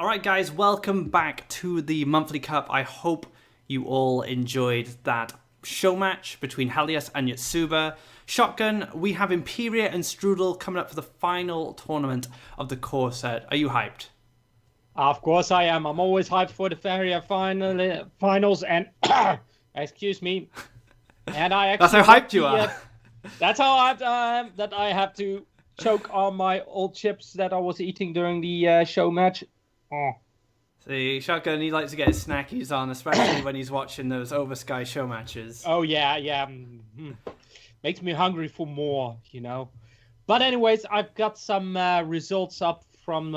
All right, guys, welcome back to the Monthly Cup. I hope you all enjoyed that show match between Helios and Yotsuba. Shotgun, we have Imperia and Strudel coming up for the final tournament of the core set. Are you hyped? Of course I am. I'm always hyped for the Faeria finals and... excuse me. And I actually... That's how hyped you are. That's how hyped I am, that I have to choke on my old chips that I was eating during the show match. Oh. See, Shotgun, he likes to get his snackies on, especially when he's watching those Oversky show matches. Oh, yeah. Makes me hungry for more, you know. But anyways, I've got some results up from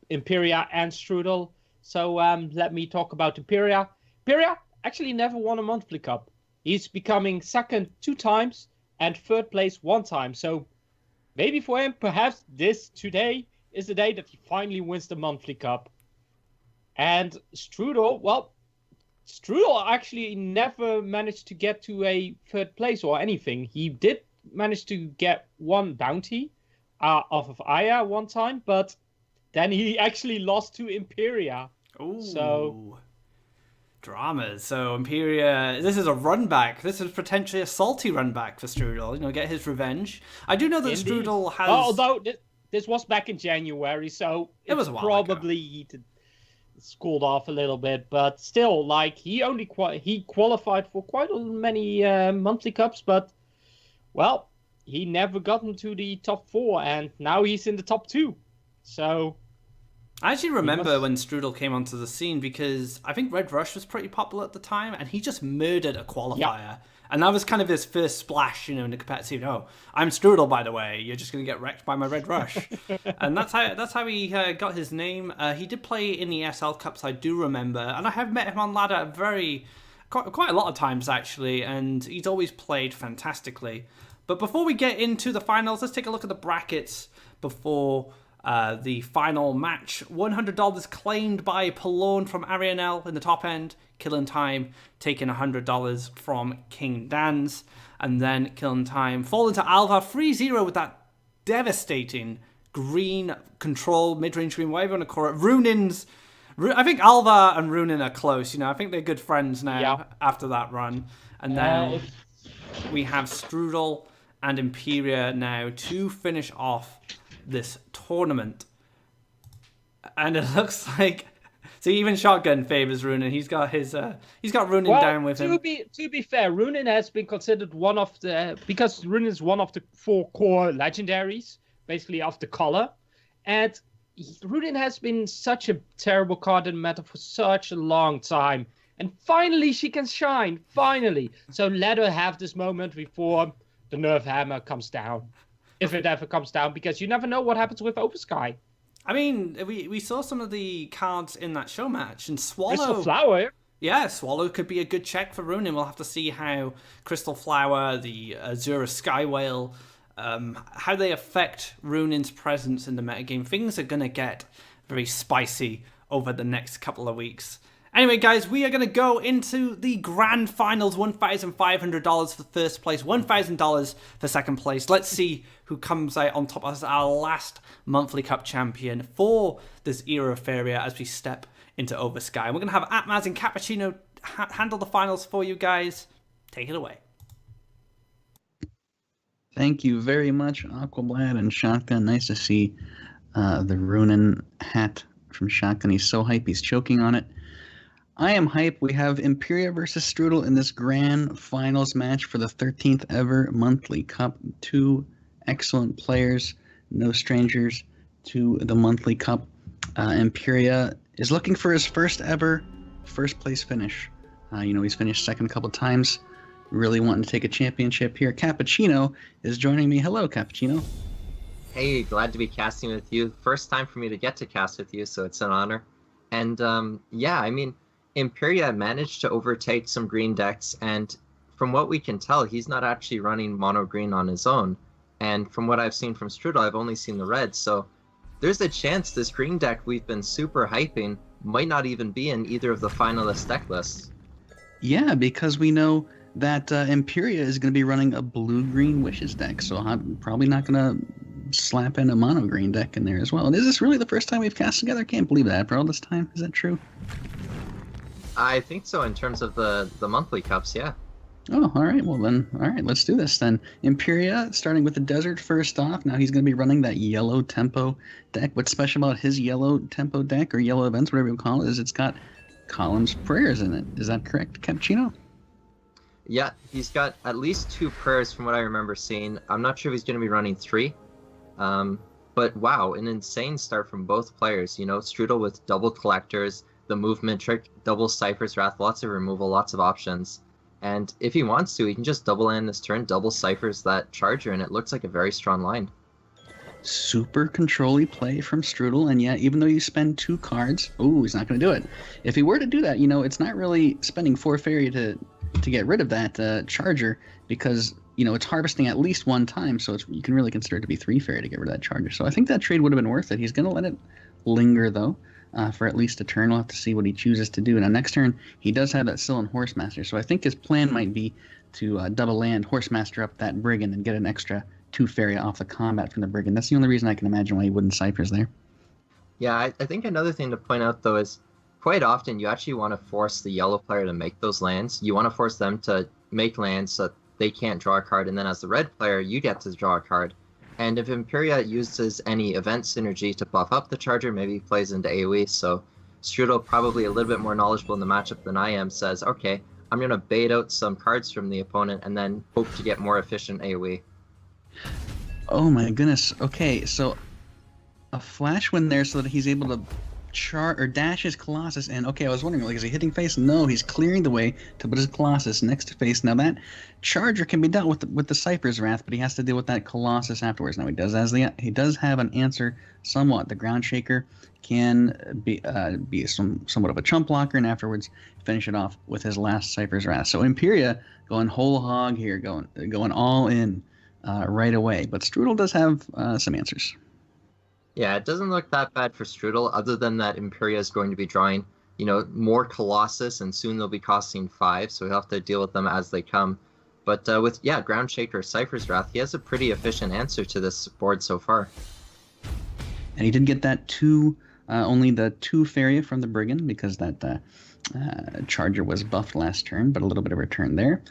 Imperia and Strudel. So let me talk about Imperia. Imperia actually never won a monthly cup. He's becoming second 2 times and third place 1 time. So maybe for him, perhaps today is the day that he finally wins the monthly cup. And Strudel, well, Strudel actually never managed to get to a third place or anything. He did manage to get 1 bounty off of Aya 1 time, but then he actually lost to Imperia. Ooh. So dramas. So Imperia, this is a run back. This is potentially a salty run back for Strudel. You know, get his revenge. I do know that indeed. Strudel has. Although this was back in January, so it was a while probably cooled off a little bit, but still, like he qualified for quite many monthly cups, but well, he never got into the top 4, and now he's in the top 2. So I actually remember when Strudel came onto the scene because I think Red Rush was pretty popular at the time, and he just murdered a qualifier. Yeah. And that was kind of his first splash, you know, in the competitive. Oh, I'm Strudel, by the way. You're just going to get wrecked by my Red Rush. And that's how he got his name. He did play in the SL Cups, I do remember. And I have met him on ladder quite a lot of times, actually. And he's always played fantastically. But before we get into the finals, let's take a look at the brackets before the final match. $100 claimed by Pallone from Arianel in the top end. Killing Time taking $100 from King Dan's. And then Killing Time falling to Alva 3-0 with that devastating green control, mid-range green, whatever you want to call it. I think Alva and Runin are close. You know, I think they're good friends now after that run. And then we have Strudel and Imperia now to finish off this tournament. And it looks like even Shotgun favors Runin. He's got Runin down with him. To be fair, Runin has been considered one of the, because Runin is one of the 4 core legendaries, basically of the color, and Runin has been such a terrible card in meta for such a long time, and finally she can shine, finally. So let her have this moment before the nerf hammer comes down, if it ever comes down, because you never know what happens with Oversky. I mean, we saw some of the cards in that show match, and Swallow... Crystal Flower. Yeah, Swallow could be a good check for Runin. We'll have to see how Crystal Flower, the Azura Sky Whale, how they affect Runin's presence in the metagame. Things are going to get very spicy over the next couple of weeks. Anyway, guys, we are going to go into the grand finals. $1,500 for first place, $1,000 for second place. Let's see who comes out on top as our last monthly cup champion for this era of Faeria as we step into Oversky. And we're going to have Atmaz and Cappuccino handle the finals for you guys. Take it away. Thank you very much, Aquablad and Shotgun. Nice to see the Runin hat from Shotgun. He's so hype, he's choking on it. I am hype. We have Imperia versus Strudel in this grand finals match for the 13th ever monthly cup. 2 excellent players, no strangers to the monthly cup. Imperia is looking for his first ever first place finish. He's finished second a couple times. Really wanting to take a championship here. Cappuccino is joining me. Hello, Cappuccino. Hey, glad to be casting with you. First time for me to get to cast with you, so it's an honor. And Imperia managed to overtake some green decks, and from what we can tell, he's not actually running mono green on his own. And from what I've seen from Strudel, I've only seen the red, so there's a chance this green deck we've been super hyping might not even be in either of the finalist deck lists. Yeah, because we know that Imperia is going to be running a blue-green Wishes deck, so I'm probably not going to slap in a mono green deck in there as well. And is this really the first time we've cast together? Can't believe that after all this time. Is that true? I think so in terms of the monthly cups, yeah. Oh, all right. Well, then, all right, let's do this then. Imperia, starting with the Desert first off. Now he's going to be running that yellow tempo deck. What's special about his yellow tempo deck, or yellow events, whatever you call it, is it's got Column's Prayers in it. Is that correct, Cappuccino? Yeah, he's got at least 2 prayers from what I remember seeing. I'm not sure if he's going to be running 3. But wow, an insane start from both players. You know, Strudel with double collectors, the movement trick, double Cypher's Wrath, lots of removal, lots of options. And if he wants to, he can just double land this turn, double Cyphers that Charger, and it looks like a very strong line. Super control-y play from Strudel, and yet, even though you spend 2 cards, he's not going to do it. If he were to do that, you know, it's not really spending 4 Faeria to get rid of that Charger, because, you know, it's harvesting at least 1 time, so you can really consider it to be 3 Faeria to get rid of that Charger. So I think that trade would have been worth it. He's going to let it linger, though. For at least a turn. We'll have to see what he chooses to do. Now, next turn, he does have that Sylvan Horsemaster, so I think his plan might be to double land Horsemaster up that Brigand and get an extra 2 Faeria off the combat from the Brigand. That's the only reason I can imagine why he wouldn't Cyphers there. Yeah, I think another thing to point out, though, is quite often you actually want to force the yellow player to make those lands. You want to force them to make lands so that they can't draw a card, and then as the red player, you get to draw a card. And if Imperia uses any event synergy to buff up the Charger, maybe he plays into AoE, so Strudel, probably a little bit more knowledgeable in the matchup than I am, says, okay, I'm going to bait out some cards from the opponent and then hope to get more efficient AoE. Oh my goodness. Okay, so a flash win there so that he's able to dash his Colossus in. Okay, I was wondering, like, is he hitting face? No, he's clearing the way to put his Colossus next to face. Now that Charger can be dealt with the Cypher's Wrath, but he has to deal with that Colossus afterwards. Now he does have an answer somewhat. The Ground Shaker can be somewhat of a chump blocker, and afterwards finish it off with his last Cypher's Wrath. So Imperia going whole hog here, going all in right away. But Strudel does have some answers. Yeah, it doesn't look that bad for Strudel, other than that Imperia is going to be drawing, you know, more Colossus, and soon they'll be costing 5, so he'll have to deal with them as they come. But with Ground Shaker, Cypher's Wrath, he has a pretty efficient answer to this board so far. And he did get that only the 2 Faeria from the Brigand, because that Charger was buffed last turn, but a little bit of return there.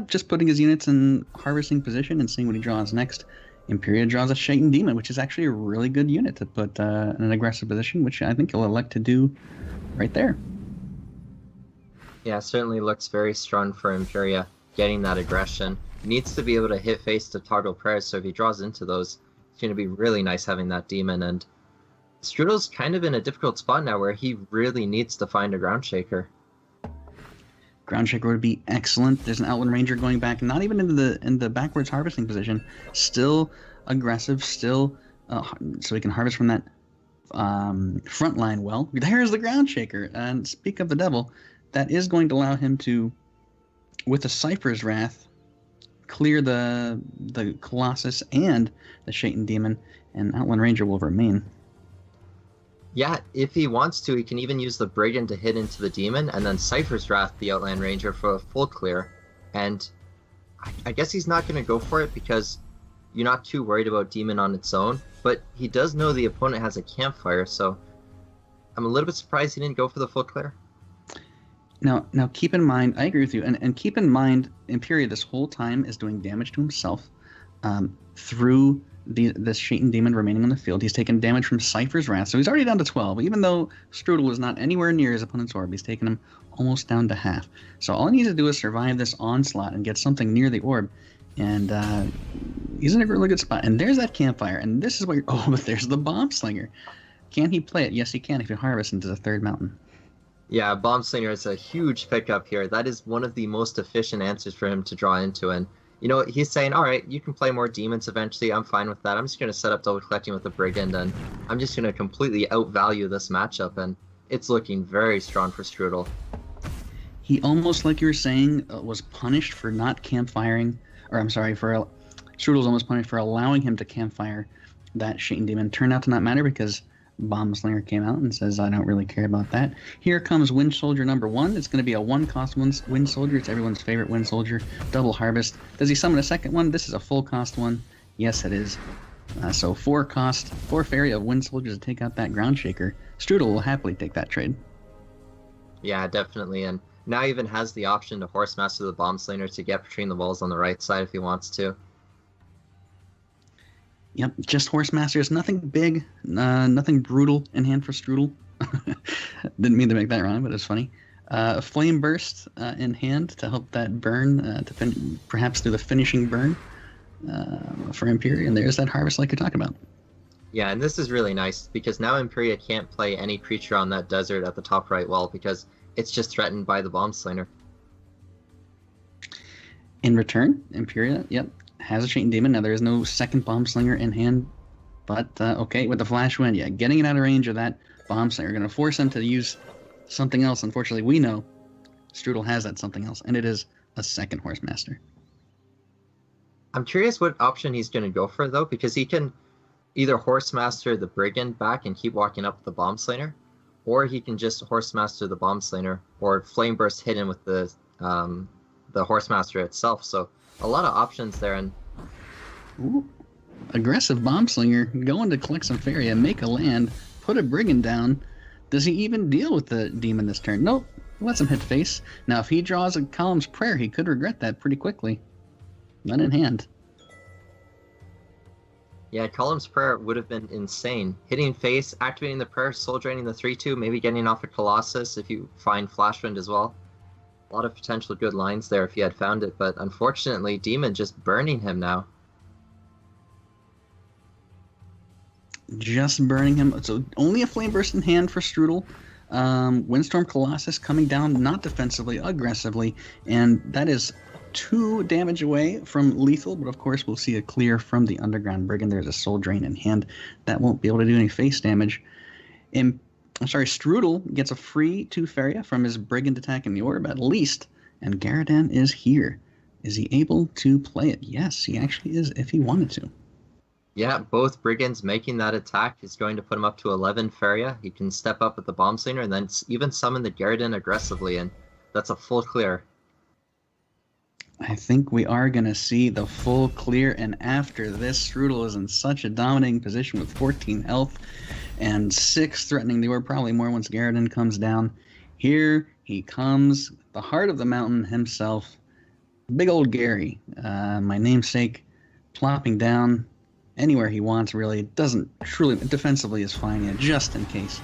Just putting his units in harvesting position and seeing what he draws next. Imperia draws a Shaitan Demon, which is actually a really good unit to put in an aggressive position, which I think he'll elect to do right there. Yeah, certainly looks very strong for Imperia, getting that aggression. He needs to be able to hit face to toggle prayers, so if he draws into those, it's going to be really nice having that demon. And Strudel's kind of in a difficult spot now where he really needs to find a Ground Shaker. Ground Shaker would be excellent. There's an Outland Ranger going back, not even in the backwards harvesting position. Still aggressive, still so he can harvest from that front line well. There's the Ground Shaker. And speak of the devil, that is going to allow him to, with the Cypher's Wrath, clear the Colossus and the Shaitan Demon, and Outland Ranger will remain. Yeah, if he wants to, he can even use the Brigand to hit into the Demon, and then Cypher's Wrath the Outland Ranger for a full clear. And I guess he's not going to go for it because you're not too worried about Demon on its own, but he does know the opponent has a Campfire, so I'm a little bit surprised he didn't go for the full clear. Now keep in mind, I agree with you, and keep in mind, Imperia this whole time is doing damage to himself through this Shaitan Demon remaining on the field. He's taken damage from Cypher's Wrath, so he's already down to 12. Even though Strudel is not anywhere near his opponent's orb, he's taken him almost down to half. So all he needs to do is survive this onslaught and get something near the orb, and he's in a really good spot. And there's that Campfire, and this is what but there's the Bomb Slinger. Can he play it? Yes, he can if you harvest into the third mountain. Yeah, Bomb Slinger is a huge pickup here. That is one of the most efficient answers for him to draw into, and you know, he's saying, all right, you can play more demons eventually. I'm fine with that. I'm just going to set up double collecting with the Brigand, and I'm just going to completely outvalue this matchup, and it's looking very strong for Strudel. He almost, like you were saying, was punished for not campfiring, or I'm sorry, Strudel's almost punished for allowing him to campfire that Shaitan Demon. Turned out to not matter because Bomb Slinger came out and says, I don't really care about that. Here comes Wind Soldier number 1. It's going to be a 1-cost Wind Soldier. It's everyone's favorite Wind Soldier. Double harvest. Does he summon a second one? This is a full-cost one. Yes, it is. So 4 cost, 4 Faeria of Wind Soldiers to take out that Ground Shaker. Strudel will happily take that trade. Yeah, definitely. And now even has the option to Horse Master the Bomb Slinger to get between the walls on the right side if he wants to. Yep, just Horse Masters. Nothing big, nothing brutal in hand for Strudel. Didn't mean to make that rhyme, but it's funny. Flame Burst in hand to help that burn, to perhaps do the finishing burn for Imperia. And there's that Harvest like you're talking about. Yeah, and this is really nice because now Imperia can't play any creature on that desert at the top right wall because it's just threatened by the Bomb Slinger. In return, Imperia, yep, has a Chain Demon. Now there is no second Bomb Slinger in hand, but okay, with the Flash Wind, yeah, getting it out of range of that Bomb Slinger, going to force him to use something else. Unfortunately, we know Strudel has that something else, and it is a second Horse Master. I'm curious what option he's going to go for, though, because he can either Horse Master the Brigand back and keep walking up the Bomb Slinger, or he can just Horse Master the Bomb Slinger, or Flame Burst hidden with the Horse Master itself. So a lot of options there. And ooh, aggressive Bomb Slinger going to collect some Faeria, make a land, put a Brigand down. Does he even deal with the Demon this turn? Nope. Lets him hit face. Now, if he draws a Column's Prayer, he could regret that pretty quickly. Not in hand. Yeah, Column's Prayer would have been insane. Hitting face, activating the prayer, soul draining the 3/2, maybe getting off a Colossus if you find Flashwind as well. A lot of potential good lines there if you had found it, but unfortunately, Demon just burning him now. Just burning him. So only a Flame Burst in hand for Strudel. Windstorm Colossus coming down, not defensively, aggressively, and that is 2 damage away from lethal, but of course we'll see a clear from the Underground Brigand. There's a Soul Drain in hand. That won't be able to do any face damage. Strudel gets a free 2 Faeria from his Brigand attack in the orb at least, and Garadan is here. Is he able to play it? Yes, he actually is if he wanted to. Yeah, both Brigands making that attack is going to put him up to 11 Faeria. He can step up with the Bomb Slinger and then even summon the Garadan aggressively, and that's a full clear. I think we are going to see the full clear, and after this, Strudel is in such a dominating position with 14 health and 6 threatening the orb, probably more once Garadan comes down. Here he comes, the heart of the mountain himself, big old Gary, my namesake, plopping down anywhere he wants, really. It doesn't truly, defensively is fine, yeah, just in case.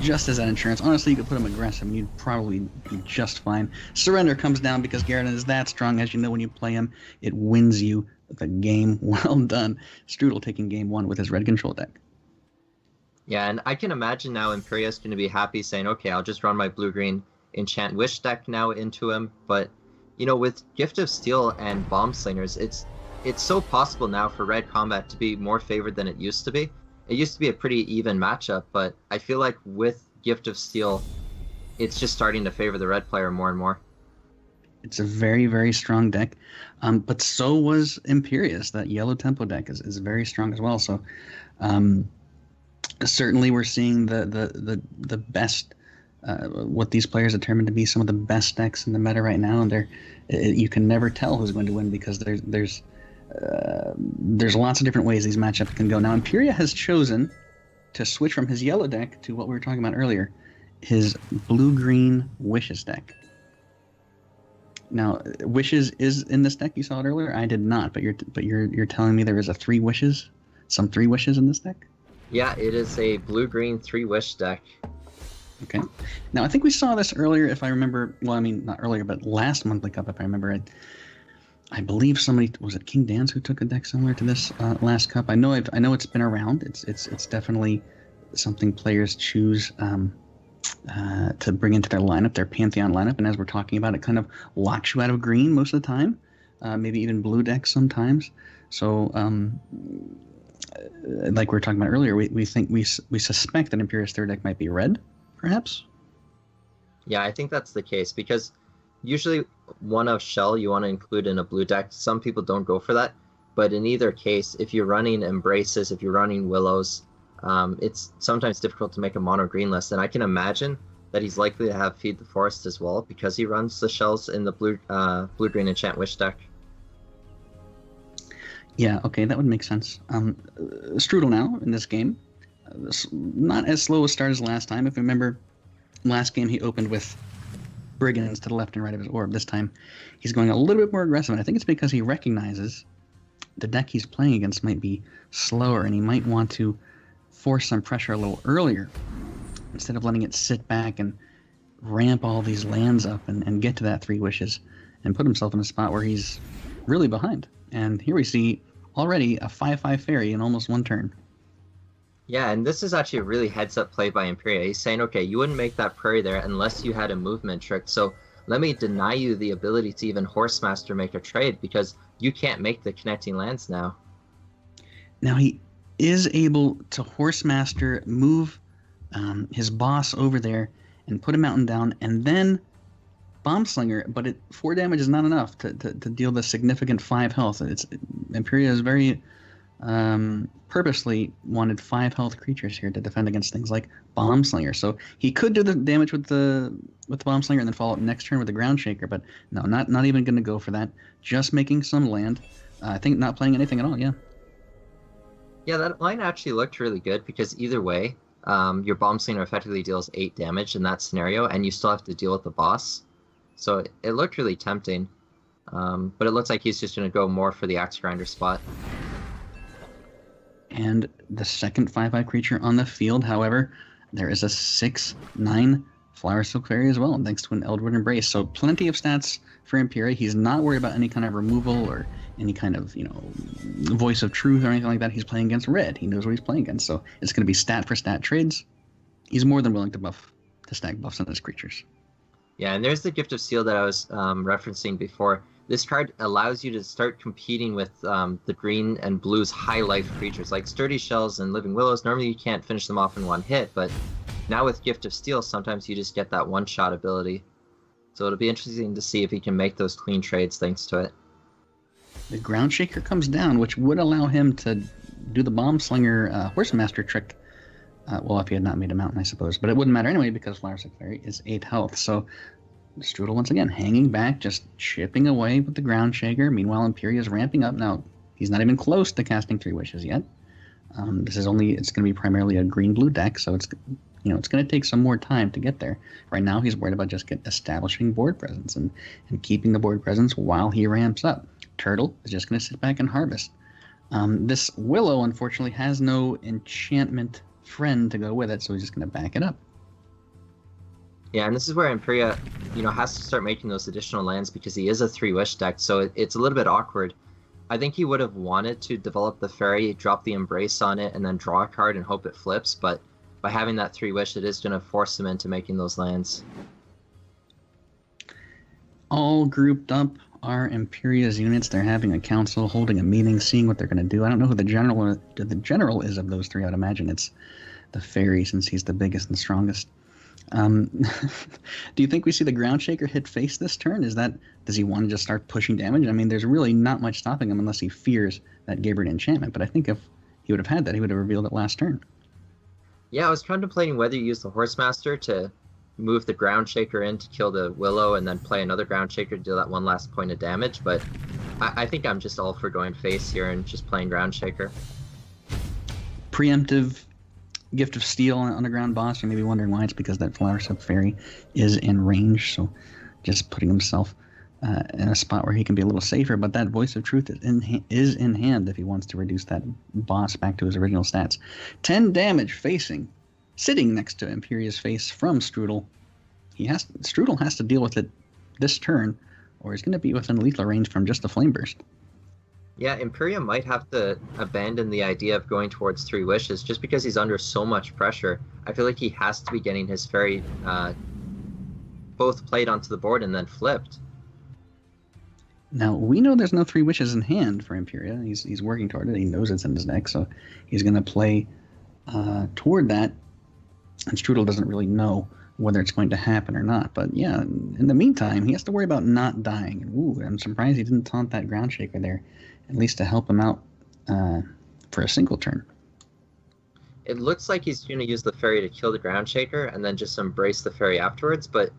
Just as that insurance. Honestly, you could put him aggressive and you'd probably be just fine. Surrender comes down because Garadan is that strong. As you know, when you play him, it wins you the game. Well done. Strudel taking game 1 with his red control deck. Yeah, and I can imagine now Imperia's going to be happy saying, okay, I'll just run my blue-green Enchant Wish deck now into him. But, you know, with Gift of Steel and Bomb Slingers, it's so possible now for red combat to be more favored than it used to be. It used to be a pretty even matchup, but I feel like with Gift of Steel, it's just starting to favor the red player more and more. It's a very, very strong deck. But so was Imperius. That yellow tempo deck is very strong as well. So certainly we're seeing the best, what these players determine to be some of the best decks in the meta right now. And you can never tell who's going to win because there's lots of different ways these matchups can go. Now, Imperia has chosen to switch from his yellow deck to what we were talking about earlier, his blue-green Wishes deck. Now, Wishes is in this deck. You saw it earlier. I did not, but you're telling me there is some 3 wishes in this deck? Yeah, it is a blue-green 3-wish deck. Okay. Now, I think we saw this earlier, if I remember. Well, I mean, not earlier, but last monthly cup, if I remember right. I believe somebody, was it King Dance who took a deck similar to this last cup? I know it's been around. It's definitely something players choose to bring into their lineup, their Pantheon lineup. And as we're talking about, it kind of locks you out of green most of the time, maybe even blue decks sometimes. So, like we were talking about earlier, we suspect that Imperius third deck might be red, perhaps. Yeah, I think that's the case because usually one of Shell you want to include in a blue deck. Some people don't go for that, but in either case, if you're running Embraces, if you're running Willows, it's sometimes difficult to make a mono green list, and I can imagine that he's likely to have Feed the Forest as well because he runs the Shells in the blue green Enchant Wish deck. Yeah, okay, that would make sense. Strudel now in this game, not as slow a start as last time. If you remember, last game he opened with brigands to the left and right of his orb. This time he's going a little bit more aggressive, and I think it's because he recognizes the deck he's playing against might be slower, and he might want to force some pressure a little earlier instead of letting it sit back and ramp all these lands up and get to that 3 wishes and put himself in a spot where he's really behind. And here we see already a 5/5 fairy in almost 1 turn. Yeah, and this is actually a really heads-up play by Imperia. He's saying, okay, you wouldn't make that prairie there unless you had a movement trick, so let me deny you the ability to even Horsemaster make a trade, because you can't make the connecting lands now. Now he is able to Horsemaster, move his boss over there, and put a mountain down, and then Bomb Slinger, but 4 damage is not enough to deal the significant 5 health. Imperia is very purposely wanted 5 health creatures here to defend against things like Bomb Slinger. So he could do the damage with the Bomb Slinger and then follow up next turn with the Ground Shaker, but no, not even going to go for that. Just making some land. I think not playing anything at all. Yeah. Yeah, that line actually looked really good, because either way, your Bomb Slinger effectively deals 8 damage in that scenario, and you still have to deal with the boss. So it looked really tempting, but it looks like he's just going to go more for the Axe Grinder spot. And the second 5/5 creature on the field, however, there is a 6/9 Flower Silk Fairy as well, thanks to an Eldritch Embrace. So plenty of stats for Imperia. He's not worried about any kind of removal or any kind of, voice of truth or anything like that. He's playing against red. He knows what he's playing against. So it's going to be stat for stat trades. He's more than willing to stack buffs on his creatures. Yeah, and there's the Gift of Steel that I was referencing before. This card allows you to start competing with the green and blue's high life creatures, like Sturdy Shells and Living Willows. Normally you can't finish them off in 1 hit, but now with Gift of Steel, sometimes you just get that 1-shot ability. So it'll be interesting to see if he can make those clean trades thanks to it. The Ground Shaker comes down, which would allow him to do the Bomb Slinger Horsemaster trick. Well, if he had not made a mountain, I suppose. But it wouldn't matter anyway, because Flower Silk Fairy is 8 health. So Strudel, once again, hanging back, just chipping away with the Ground Shaker. Meanwhile, Imperia is ramping up. Now, he's not even close to casting 3 wishes yet. It's going to be primarily a green-blue deck, so it's going to take some more time to get there. Right now, he's worried about just establishing board presence and keeping the board presence while he ramps up. Turtle is just going to sit back and harvest. This Willow, unfortunately, has no enchantment friend to go with it, so he's just going to back it up. Yeah, and this is where Imperia, has to start making those additional lands, because he is a 3-wish deck, so it's a little bit awkward. I think he would have wanted to develop the Fairy, drop the Embrace on it, and then draw a card and hope it flips, but by having that 3-wish, it is going to force him into making those lands. All grouped up are Imperia's units. They're having a council, holding a meeting, seeing what they're going to do. I don't know who the general is of those 3. I would imagine it's the Fairy, since he's the biggest and strongest. Do you think we see the Ground Shaker hit face this turn? Does he want to just start pushing damage? I mean, there's really not much stopping him unless he fears that Gabriel enchantment. But I think if he would have had that, he would have revealed it last turn. Yeah, I was contemplating whether you use the Horsemaster to move the Ground Shaker in to kill the Willow and then play another Ground Shaker to deal that 1 last point of damage, but I think I'm just all for going face here and just playing Ground Shaker. Preemptive Gift of Steel on the ground boss. You may be wondering why. It's because that Flower Silk Fairy is in range, so just putting himself in a spot where he can be a little safer, but that Voice of Truth is in hand if he wants to reduce that boss back to his original stats. 10 damage sitting next to Imperia's face from Strudel. Strudel has to deal with it this turn, or he's going to be within lethal range from just a Flame Burst. Yeah, Imperia might have to abandon the idea of going towards 3 wishes just because he's under so much pressure. I feel like he has to be getting his Fairy both played onto the board and then flipped. Now, we know there's no 3 wishes in hand for Imperia. He's working toward it. He knows it's in his deck, so he's going to play toward that. And Strudel doesn't really know whether it's going to happen or not. But yeah, in the meantime, he has to worry about not dying. Ooh, I'm surprised he didn't taunt that Ground Shaker there, at least to help him out for a single turn. It looks like he's going to use the Fairy to kill the Ground Shaker and then just embrace the Fairy afterwards, but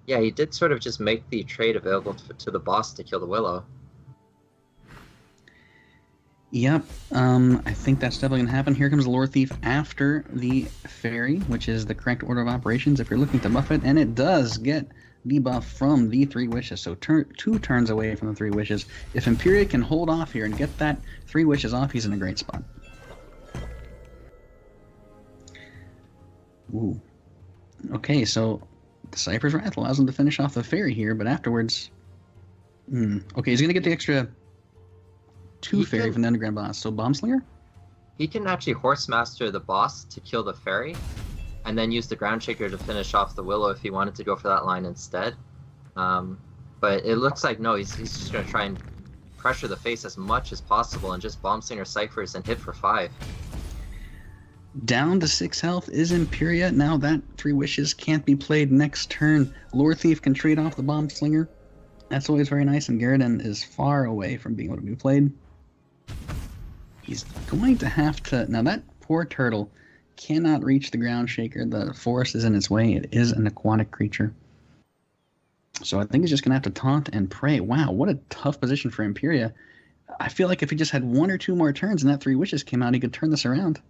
yeah, he did sort of just make the trade available to the boss to kill the Willow. Yep. I think that's definitely going to happen. Here comes the Lore Thief after the Fairy, which is the correct order of operations if you're looking to buff it, and it does get debuff from the 3 wishes, so 2 turns away from the 3 wishes. If Imperia can hold off here and get that 3 wishes off, he's in a great spot. Ooh. Okay, so the Cypher's Wrath allows him to finish off the Fairy here, but afterwards... Okay, he's going to get the extra 2 Fairy from the Underground boss, so Bombslinger? He can actually Horsemaster the boss to kill the Fairy, and then use the Ground Shaker to finish off the Willow if he wanted to go for that line instead. But it looks like, no, he's just going to try and pressure the face as much as possible and just Bombslinger Cyphers and hit for 5. Down to 6 health is Imperia. Now that 3 wishes can't be played next turn. Lore Thief can trade off the Bomb Slinger. That's always very nice, and Garridan is far away from being able to be played. He's going to have to... Now that poor turtle cannot reach the Ground Shaker. The forest is in its way. It is an aquatic creature. So I think he's just going to have to taunt and pray. Wow, what a tough position for Imperia. I feel like if he just had 1 or 2 more turns and that 3 wishes came out, he could turn this around.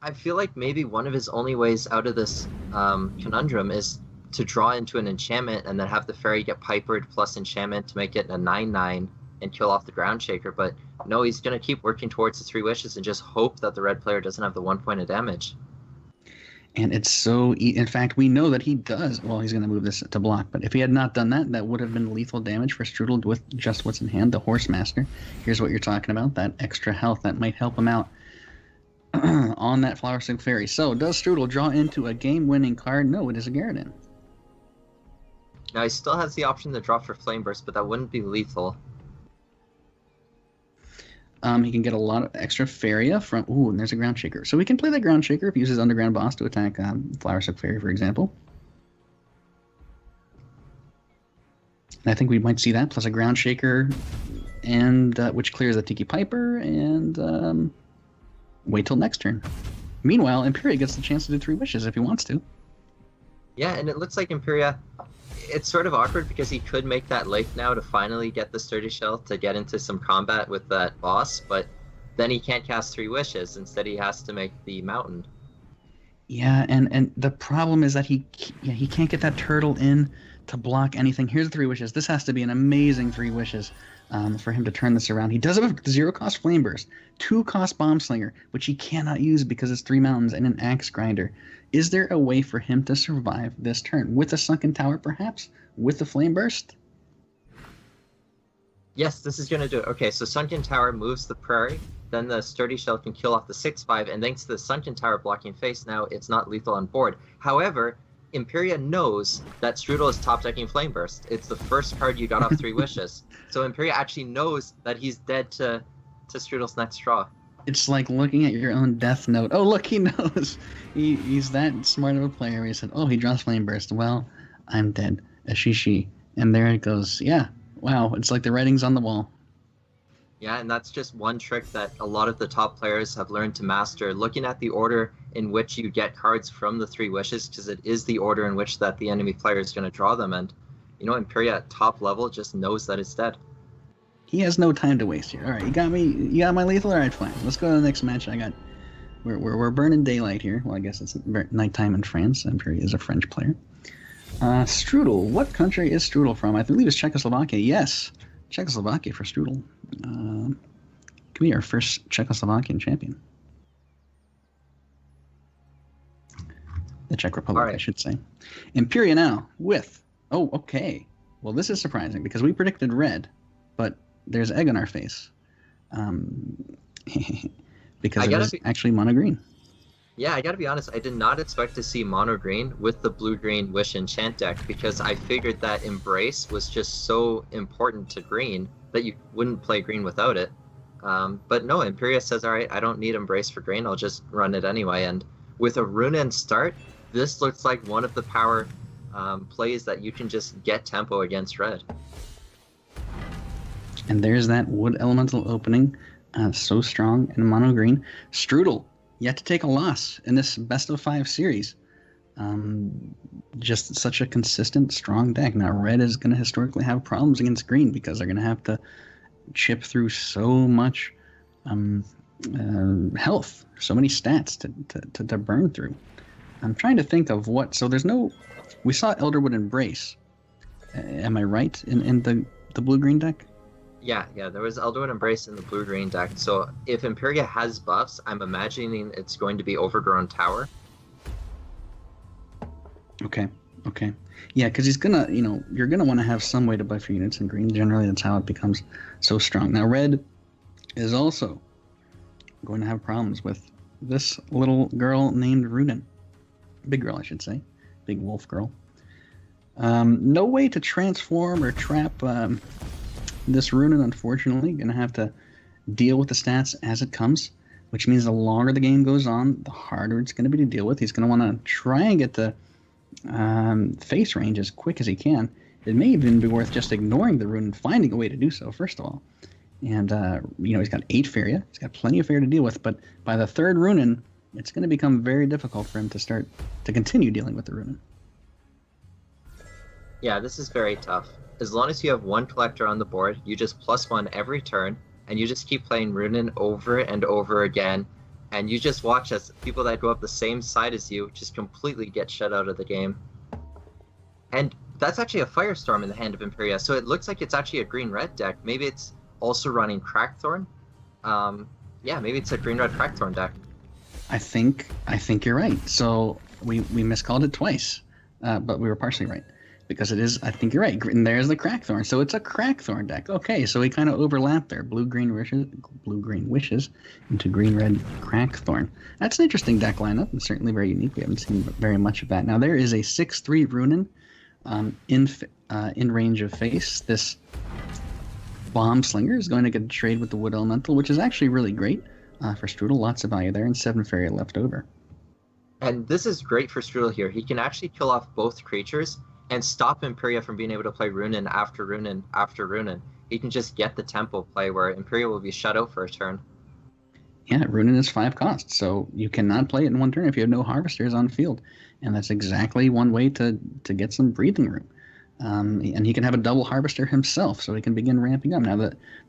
I feel like maybe one of his only ways out of this conundrum is to draw into an enchantment and then have the Fairy get Pipered plus enchantment to make it a 9/9 and kill off the Ground Shaker. But no, he's going to keep working towards the 3 wishes and just hope that the red player doesn't have the 1 point of damage. And it's so... In fact, we know that he does... Well, he's going to move this to block, but if he had not done that, that would have been lethal damage for Strudel with just what's in hand, the Horsemaster. Here's what you're talking about, that extra health that might help him out on that Flower Silk Fairy. So, does Strudel draw into a game-winning card? No, it is a Garridan. Now, he still has the option to draw for Flame Burst, but that wouldn't be lethal. He can get a lot of extra Faeria from... Ooh, and there's a Ground Shaker. So we can play that Ground Shaker if he uses Underground Boss to attack Flower Silk Fairy, for example. And I think we might see that, plus a Ground Shaker, and which clears the Tiki Piper, and wait till next turn. Meanwhile, Imperia gets the chance to do 3 wishes if he wants to. Yeah, and it looks like Imperia... It's sort of awkward because he could make that lake now to finally get the Sturdy Shell to get into some combat with that boss, but then he can't cast 3 wishes. Instead, he has to make the mountain. Yeah, and the problem is that he can't get that turtle in to block anything. Here's the 3 wishes. This has to be an amazing 3 wishes for him to turn this around. He does have a 0-cost Flame Burst, 2-cost Bomb Slinger, which he cannot use because it's 3 mountains, and an Axe Grinder. Is there a way for him to survive this turn? With a Sunken Tower, perhaps? With the Flame Burst? Yes, this is going to do it. Okay, so Sunken Tower moves the Prairie, then the Sturdy Shell can kill off the 6/5, and thanks to the Sunken Tower blocking face, now it's not lethal on board. However, Imperia knows that Strudel is top-decking Flame Burst. It's the first card you got off 3 wishes. So Imperia actually knows that he's dead to Strudel's next draw. It's like looking at your own death note. Oh, look, he knows. He's that smart of a player. He said, oh, he draws Flame Burst. Well, I'm dead. Ashishi. And there it goes. Yeah. Wow. It's like the writing's on the wall. Yeah, and that's just one trick that a lot of the top players have learned to master. Looking at the order in which you get cards from the 3 wishes, because it is the order in which that the enemy player is going to draw them. And, Imperia at top level just knows that it's dead. He has no time to waste here. All right, you got me. You got my lethal. All right, fine. Let's go to the next match. We're burning daylight here. Well, I guess it's nighttime in France. Imperia is a French player. Strudel. What country is Strudel from? I believe it's Czechoslovakia. Yes, Czechoslovakia for Strudel. Could be our first Czechoslovakian champion. The Czech Republic, right. I should say. Imperia now with... Oh, okay. Well, this is surprising because we predicted red, but there's egg on our face. Because it was actually mono green. Yeah, I gotta be honest, I did not expect to see mono green with the blue-green Wish Enchant deck because I figured that Embrace was just so important to green that you wouldn't play green without it. But no, Imperia says, alright, I don't need Embrace for green, I'll just run it anyway. And with a Runen start, this looks like one of the power plays that you can just get tempo against red. And there's that Wood Elemental opening, so strong in mono green. Strudel, yet to take a loss in this best of 5 series. Just such a consistent, strong deck. Now, red is going to historically have problems against green because they're going to have to chip through so much health, so many stats to burn through. I'm trying to think of what. So there's no. We saw Elderwood Embrace. Am I right in the blue-green deck? Yeah, there was Elderwood Embrace in the blue-green deck. So if Imperia has buffs, I'm imagining it's going to be Overgrown Tower. Okay. Yeah, because he's gonna, you're gonna want to have some way to buff your units in green. Generally, that's how it becomes so strong. Now, red is also going to have problems with this little girl named Runin. Big girl, I should say. Big wolf girl. No way to transform or trap this Runin, unfortunately. Gonna have to deal with the stats as it comes, which means the longer the game goes on, the harder it's going to be to deal with. He's going to want to try and get the face range as quick as he can. It may even be worth just ignoring the rune and finding a way to do so, first of all. And, he's got 8 Faeria. He's got plenty of Faeria to deal with, but by the 3rd Runin, it's going to become very difficult for him to continue dealing with the Runin. Yeah, this is very tough. As long as you have 1 collector on the board, you just +1 every turn, and you just keep playing Runin over and over again, and you just watch as people that go up the same side as you just completely get shut out of the game. And that's actually a Firestorm in the hand of Imperia, so it looks like it's actually a green-red deck. Maybe it's also running Crackthorn. Maybe it's a green-red Crackthorn deck. I think you're right. So we miscalled it twice, but we were partially right. Because it is, I think you're right. And there's the Crackthorn. So it's a Crackthorn deck. Okay, so we kind of overlap there. Blue-green wishes into green-red Crackthorn. That's an interesting deck lineup and certainly very unique. We haven't seen very much of that. Now there is a 6/3 Runin in range of face. This Bomb Slinger is going to get a trade with the Wood Elemental, which is actually really great for Strudel. Lots of value there, and 7 Faeria left over. And this is great for Strudel here. He can actually kill off both creatures and stop Imperia from being able to play Runin after Runin after Runin. He can just get the tempo play where Imperia will be shut out for a turn. Yeah, Runin is 5 costs, so you cannot play it in 1 turn if you have no Harvesters on field. And that's exactly one way to get some breathing room. And he can have a double Harvester himself, so he can begin ramping up. Now,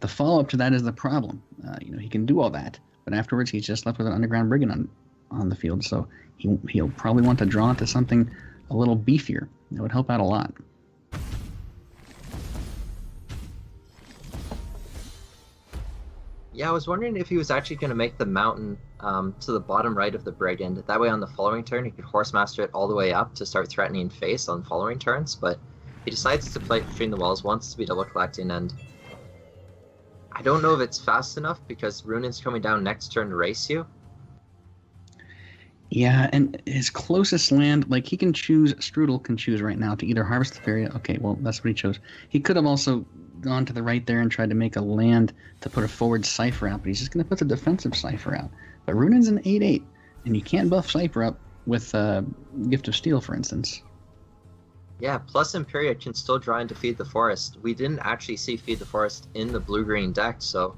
the follow-up to that is the problem. He can do all that, but afterwards he's just left with an Underground Brigand on the field, so he'll probably want to draw into something a little beefier. It would help out a lot. Yeah, I was wondering if he was actually going to make the mountain to the bottom right of the Brigand. That way on the following turn he could Horsemaster it all the way up to start threatening face on following turns, but he decides to play between the walls, wants to be double collecting, and I don't know if it's fast enough because Runin's coming down next turn to race you. Yeah, and his closest land, he can choose, Strudel can choose right now to either harvest the Faeria. Okay, well, that's what he chose. He could have also gone to the right there and tried to make a land to put a forward Cypher out, but he's just going to put the defensive Cypher out. But Runin's an 8/8, and you can't buff Cypher up with Gift of Steel, for instance. Yeah, plus Imperia can still draw into Feed the Forest. We didn't actually see Feed the Forest in the blue-green deck, so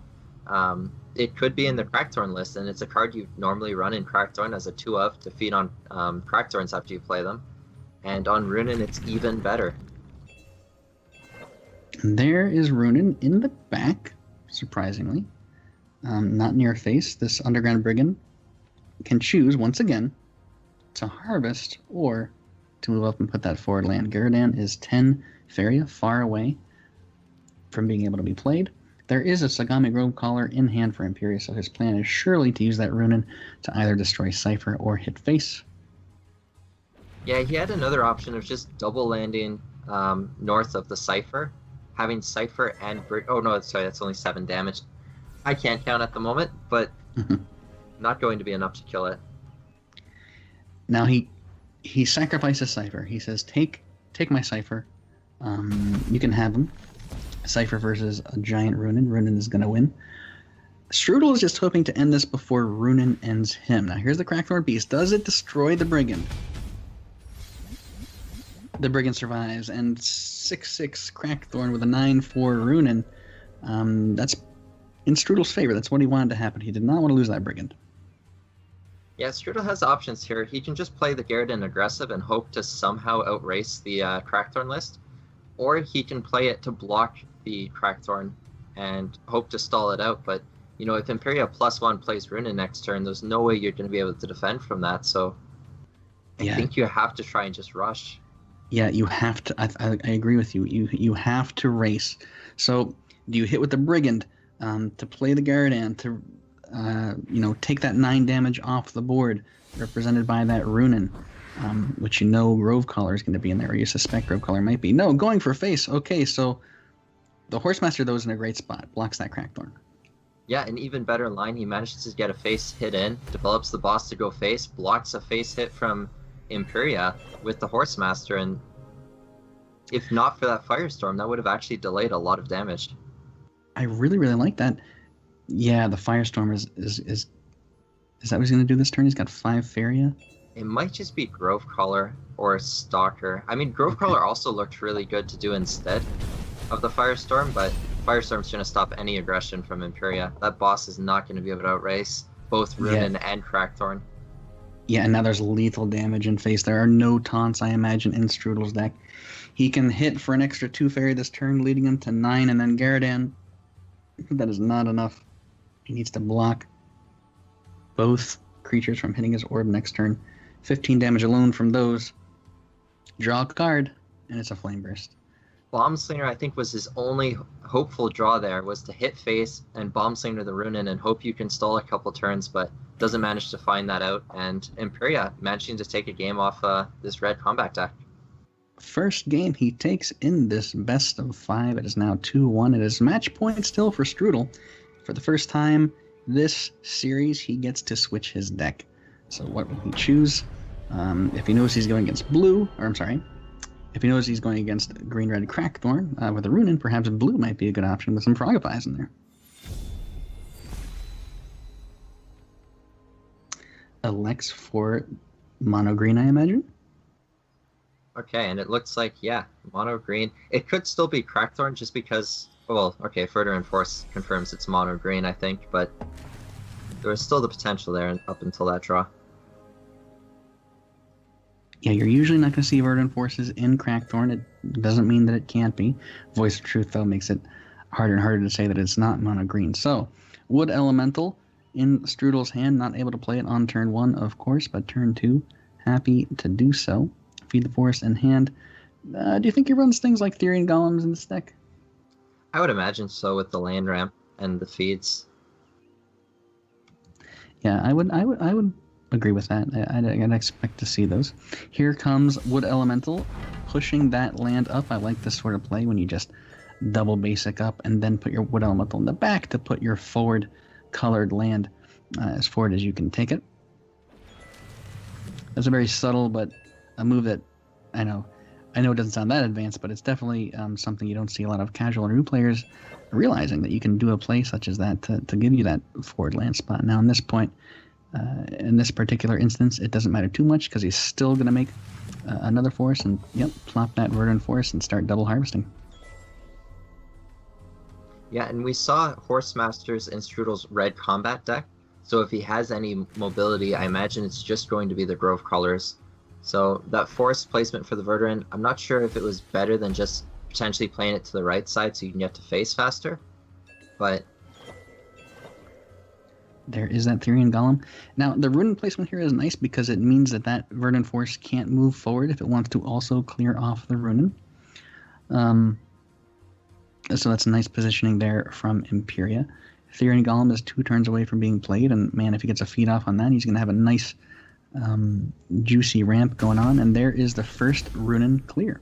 it could be in the Crackthorn list, and it's a card you normally run in Crackthorn as a 2-of to feed on Crackthorns after you play them. And on Runin, it's even better. And there is Runin in the back, surprisingly. Not near face. This Underground Brigand can choose, once again, to harvest or to move up and put that forward land. Garadan is 10 Faeria, far away from being able to be played. There is a Sagami Grove Caller in hand for Imperia, so his plan is surely to use that Runin to either destroy Cypher or hit face. Yeah, he had another option of just double landing north of the Cypher, having Cypher and oh no, sorry, that's only 7 damage. I can't count at the moment, but not going to be enough to kill it. Now he sacrifices Cypher. He says, take my Cypher. You can have him. Cypher versus a giant Runin. Runin is going to win. Strudel is just hoping to end this before Runin ends him. Now here's the Crackthorn Beast. Does it destroy the Brigand? The Brigand survives, and 6/6 Crackthorn with a 9/4 Runin. That's in Strudel's favor. That's what he wanted to happen. He did not want to lose that Brigand. Yeah, Strudel has options here. He can just play the Garridan aggressive and hope to somehow outrace the Crackthorn list, or he can play it to block the Crackthorn and hope to stall it out, but you know, if Imperia +1 plays Runen next turn, there's no way you're going to be able to defend from that. So I think you have to try and just rush. Yeah, you have to. I agree with you. You have to race. So do you hit with the Brigand to play the Garadan to take that 9 damage off the board, represented by that Runen, which Grove Collar is going to be in there, or you suspect Grove Collar might be. No, going for face. Okay, so the Horsemaster, though, is in a great spot. Blocks that Crackthorn. Yeah, an even better line. He manages to get a face hit in, develops the boss to go face, blocks a face hit from Imperia with the Horsemaster, and if not for that Firestorm, that would have actually delayed a lot of damage. I really, really like that. Yeah, the Firestorm is that what he's going to do this turn? He's got 5 Faeria. It might just be Grove Crawler or Stalker. I mean, Grove Crawler also looked really good to do instead of the Firestorm, but Firestorm's going to stop any aggression from Imperia. That boss is not going to be able to outrace both Runen and Crackthorn. Yeah, and now there's lethal damage in face. There are no taunts, I imagine, in Strudel's deck. He can hit for an extra 2 Fairy this turn, leading him to 9, and then Garadan. That is not enough. He needs to block both creatures from hitting his orb next turn. 15 damage alone from those. Draw a card, and it's a Flame Burst. Bomb Slinger, I think, was his only hopeful draw there, was to hit face and Bomb Slinger the Runen and hope you can stall a couple turns, but doesn't manage to find that out. And Imperia managing to take a game off this red combat deck. First game he takes in this best of 5. It is now 2-1. It is match point still for Strudel. For the first time this series, he gets to switch his deck. So what will he choose? If he knows he's going against if he knows he's going against green-red Crackthorn with a Runen, perhaps blue might be a good option with some Frogifys in there. Elects for mono green, I imagine. Okay, and it looks like, yeah, mono green. It could still be Crackthorn just because, well, okay, Further Enforce confirms it's mono green, I think, but there's still the potential there up until that draw. Yeah, you're usually not going to see Verdant Forces in Crackthorn. It doesn't mean that it can't be. Voice of Truth, though, makes it harder and harder to say that it's not mono green. So, Wood Elemental in Strudel's hand, not able to play it on turn 1, of course, but turn 2, happy to do so. Feed the Forest in hand. Do you think he runs things like Therian Golems in this deck? I would imagine so with the land ramp and the feeds. Yeah, I would agree with that. I'd expect to see those. Here comes Wood Elemental, pushing that land up. I like this sort of play when you just double basic up and then put your Wood Elemental in the back to put your forward colored land as forward as you can take it. That's a very subtle but a move that I know it doesn't sound that advanced, but it's definitely something you don't see a lot of casual and new players realizing, that you can do a play such as that to give you that forward land spot. Now, in this point, in this particular instance, it doesn't matter too much because he's still going to make another forest and, plop that Verdant Forest and start double harvesting. Yeah, and we saw Horsemasters in Strudel's red combat deck, so if he has any mobility, I imagine it's just going to be the Grove Crawlers. So that forest placement for the Verdant, I'm not sure if it was better than just potentially playing it to the right side so you can get to face faster, but there is that Therian Golem. Now, the Runen placement here is nice because it means that Verdant Forest can't move forward if it wants to also clear off the Runen. So that's a nice positioning there from Imperia. Therian Golem is 2 turns away from being played, and man, if he gets a feed off on that, he's going to have a nice juicy ramp going on, and there is the first Runen clear.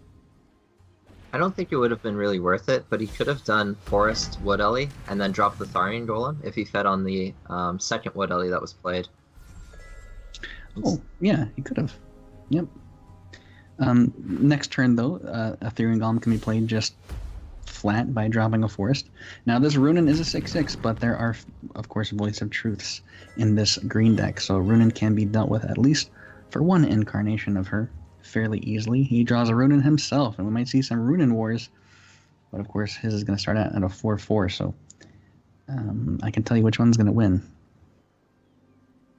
I don't think it would have been really worth it, but he could have done Forest Wood Ellie and then dropped the Tharian Golem if he fed on the second Wood Ellie that was played. Oh, yeah, he could have. Yep. Next turn, though, a Therian Golem can be played just flat by dropping a Forest. Now, this Runen is a 6/6, but there are, of course, Voice of Truths in this green deck, so Runen can be dealt with at least for one incarnation of her fairly easily. He draws a Runen himself, and we might see some Runen wars, but of course his is going to start out at a 4/4, so I can tell you which one's going to win.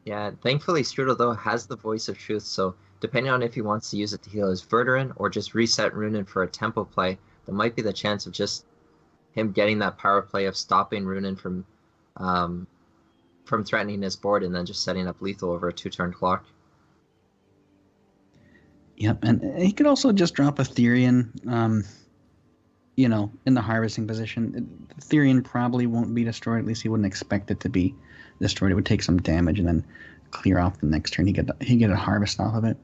Yeah, thankfully Strudel, though, has the Voice of Truth, so depending on if he wants to use it to heal his Verduran or just reset Runen for a tempo play, there might be the chance of just him getting that power play of stopping Runen from from threatening his board and then just setting up lethal over a 2-turn clock. Yep, and he could also just drop a Therian, in the harvesting position. The Therian probably won't be destroyed. At least he wouldn't expect it to be destroyed. It would take some damage and then clear off the next turn. He get a harvest off of it.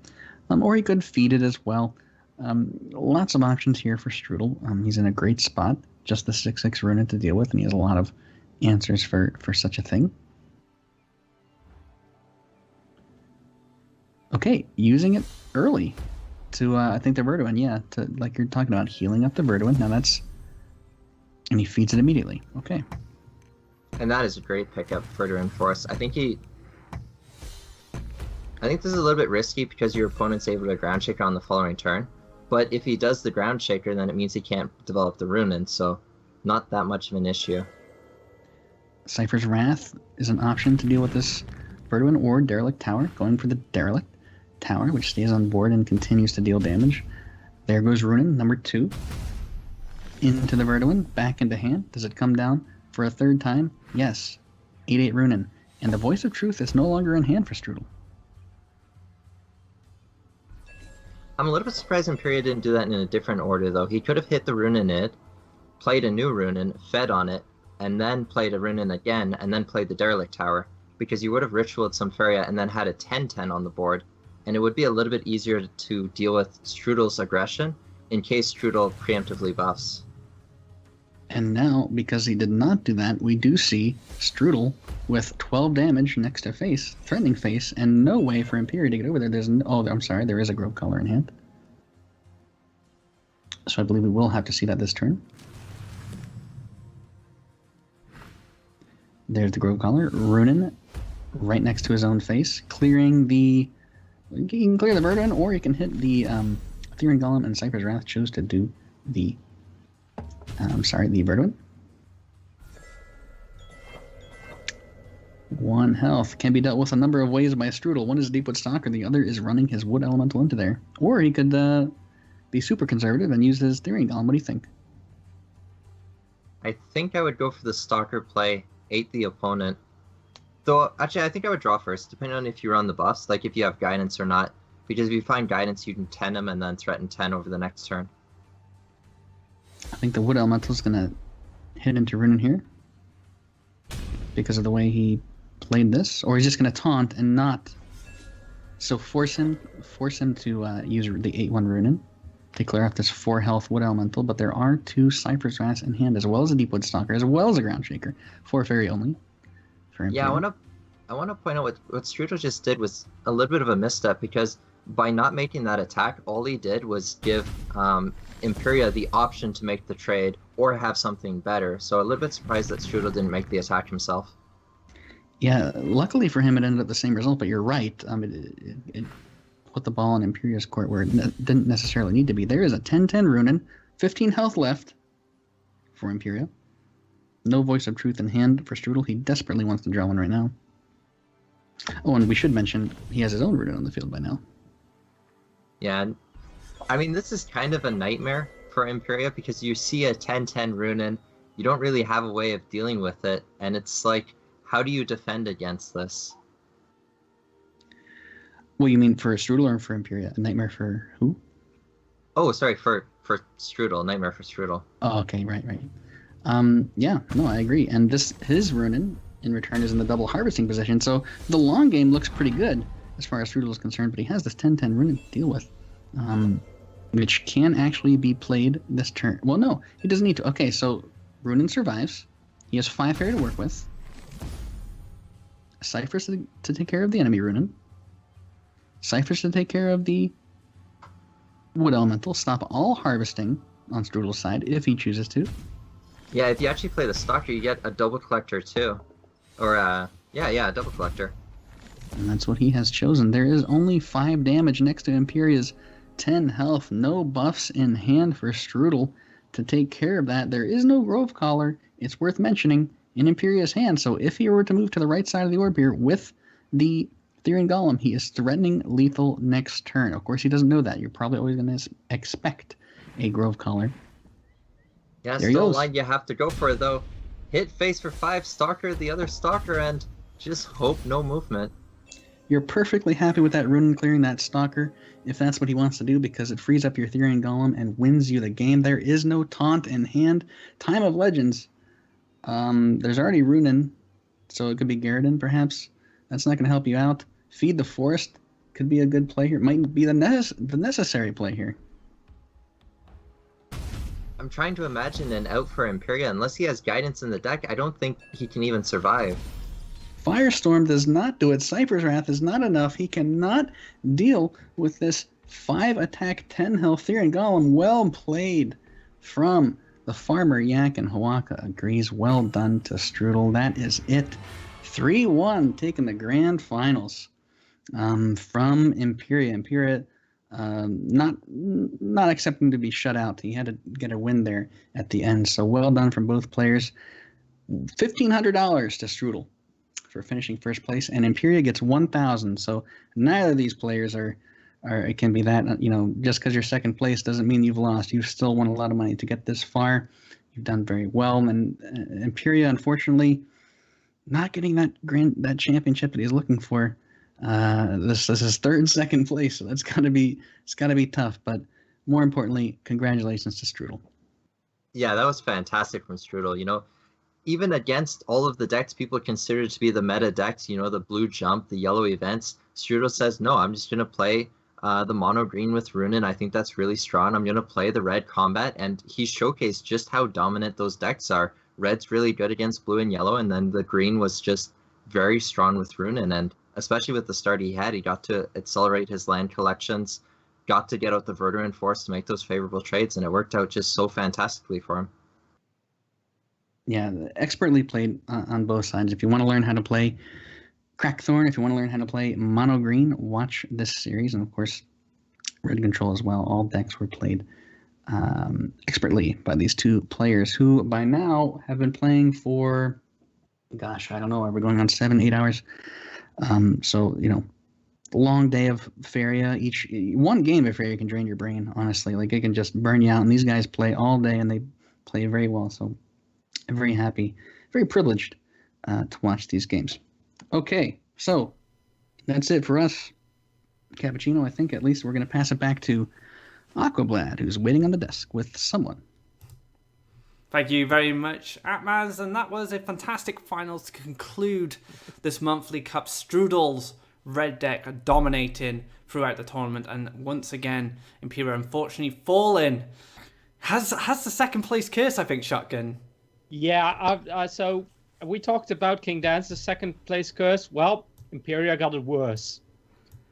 Or he could feed it as well. Lots of options here for Strudel. He's in a great spot. Just the 6/6 Runen to deal with, and he has a lot of answers for such a thing. Okay, using it early to, I think, the Verduin, to, like you're talking about, healing up the Verduin. Now and he feeds it immediately. Okay. And that is a great pickup for Verduin for us. I think this is a little bit risky because your opponent's able to ground shaker on the following turn. But if he does the ground shaker, then it means he can't develop the Runen, so not that much of an issue. Cypher's Wrath is an option to deal with this Verduin or Derelict Tower. Going for the Derelict Tower, which stays on board and continues to deal damage. There goes Runen, number 2. Into the Verduin, back into hand. Does it come down for a third time? Yes. 8/8 Runen. And the Voice of Truth is no longer in hand for Strudel. I'm a little bit surprised Imperia didn't do that in a different order, though. He could have hit the Runen it, played a new Runen, fed on it, and then played a Runen again, and then played the Derelict Tower, because you would have ritualed some Faeria and then had a 10/10 on the board, and it would be a little bit easier to deal with Strudel's aggression in case Strudel preemptively buffs. And now, because he did not do that, we do see Strudel with 12 damage next to face, threatening face, and no way for Imperia to get over there. There is a Grove Collar in hand. So I believe we will have to see that this turn. There's the Grove Collar. Runen right next to his own face, clearing the... You can clear the Verduin, or you can hit the Therian Golem, and Cypher's Wrath chose to do the... the Verduin. 1 health. Can be dealt with a number of ways by Strudel. One is Deepwood Stalker, the other is running his Wood Elemental into there. Or he could be super conservative and use his Therian Golem. What do you think? I think I would go for the Stalker play, 8 the opponent. Though, actually, I think I would draw first, depending on if you run the buffs, like if you have Guidance or not. Because if you find Guidance, you can 10 him and then threaten 10 over the next turn. I think the Wood Elemental is going to hit into Runen here. Because of the way he played this. Or he's just going to taunt and not... So force him to use the 8/1 Runen to clear off this 4 health Wood Elemental. But there are 2 Cypher's Wraths in hand, as well as a Deepwood Stalker, as well as a Ground Shaker. 4 Fairy only. Yeah, I want to point out what Strudel just did was a little bit of a misstep, because by not making that attack, all he did was give Imperia the option to make the trade or have something better. So a little bit surprised that Strudel didn't make the attack himself. Yeah, luckily for him, it ended up the same result, but you're right. It put the ball in Imperia's court where it didn't necessarily need to be. There is a 10/10 Runen, 15 health left for Imperia. No Voice of Truth in hand for Strudel. He desperately wants to draw one right now. Oh, and we should mention he has his own Runen on the field by now. Yeah, I mean, this is kind of a nightmare for Imperia, because you see a 10/10 Runen, you don't really have a way of dealing with it, and it's like, how do you defend against this? Well, you mean for Strudel or for Imperia? A nightmare for who? Oh, sorry, for Strudel, nightmare for Strudel. Oh, okay, right. Yeah, no, I agree. And his Runen, in return, is in the double harvesting position, so the long game looks pretty good as far as Strudel is concerned, but he has this 10/10 Runen to deal with, which can actually be played this turn. Well, no, he doesn't need to. Okay, so Runen survives. He has 5 Fairy to work with. Cyphers to take care of the enemy Runen. Cyphers to take care of the Wood Elemental. Stop all harvesting on Strudel's side if he chooses to. Yeah, if you actually play the Stalker, you get a double collector too. Or, a double collector. And that's what he has chosen. There is only 5 damage next to Imperia's 10 health. No buffs in hand for Strudel to take care of that. There is no Grove Collar, it's worth mentioning, in Imperia's hand. So if he were to move to the right side of the orb here with the Therian Golem, he is threatening lethal next turn. Of course, he doesn't know that. You're probably always going to expect a Grove Collar. Yeah, still a line you have to go for, though. hit face for 5, stalker the other stalker, and just hope no movement. You're perfectly happy with that Runen clearing that Stalker, if that's what he wants to do, because it frees up your Therian Golem and wins you the game. There is no taunt in hand. Time of Legends. There's already Runen, so it could be Garridan, perhaps. That's not going to help you out. Feed the Forest could be a good play here. It might be the necessary play here. I'm trying to imagine an out for Imperia. Unless he has guidance in the deck, I don't think he can even survive. Firestorm does not do it. Cypher's Wrath is not enough. He cannot deal with this 5 attack, 10 health Therian Golem. Well played from the farmer. Yak and Hawaka agrees. Well done to Strudel. That is it. 3-1 taking the grand finals from Imperia. Imperia not accepting to be shut out. He had to get a win there at the end. So well done from both players. $1,500 to Strudel for finishing first place, and Imperia gets 1,000. So neither of these players are it can be that, just because you're second place doesn't mean you've lost. You've still won a lot of money to get this far. You've done very well, and Imperia, unfortunately, not getting that championship that he's looking for. This is third and second place, so it's gotta be tough. But more importantly, congratulations to Strudel. Yeah, that was fantastic from Strudel. Even against all of the decks people consider to be the meta decks, the blue jump, the yellow events, Strudel says, no, I'm just going to play the mono green with Runen. I think that's really strong. I'm going to play the red combat, and he showcased just how dominant those decks are. Red's really good against blue and yellow, and then the green was just very strong with Runen, and especially with the start he had, he got to accelerate his land collections, got to get out the Verduran Force to make those favorable trades, and it worked out just so fantastically for him. Yeah, expertly played on both sides. If you want to learn how to play Crackthorn, if you want to learn how to play Mono Green, watch this series. And of course, Red Control as well. All decks were played expertly by these two players who by now have been playing for, gosh, I don't know, are we going on 7-8 hours? So, long day of Faeria. One game of Faeria can drain your brain, honestly. Like, it can just burn you out. And these guys play all day, and they play very well. So I'm very happy, very privileged to watch these games. Okay, so that's it for us. Cappuccino, I think at least we're going to pass it back to Aquablad, who's waiting on the desk with someone. Thank you very much, Atmaz, and that was a fantastic finals to conclude this monthly cup. Strudel's red deck dominating throughout the tournament, and once again, Imperia unfortunately fallen. Has the second place curse, I think, Shotgun. Yeah, so we talked about King Dan's second place curse. Well, Imperia got it worse,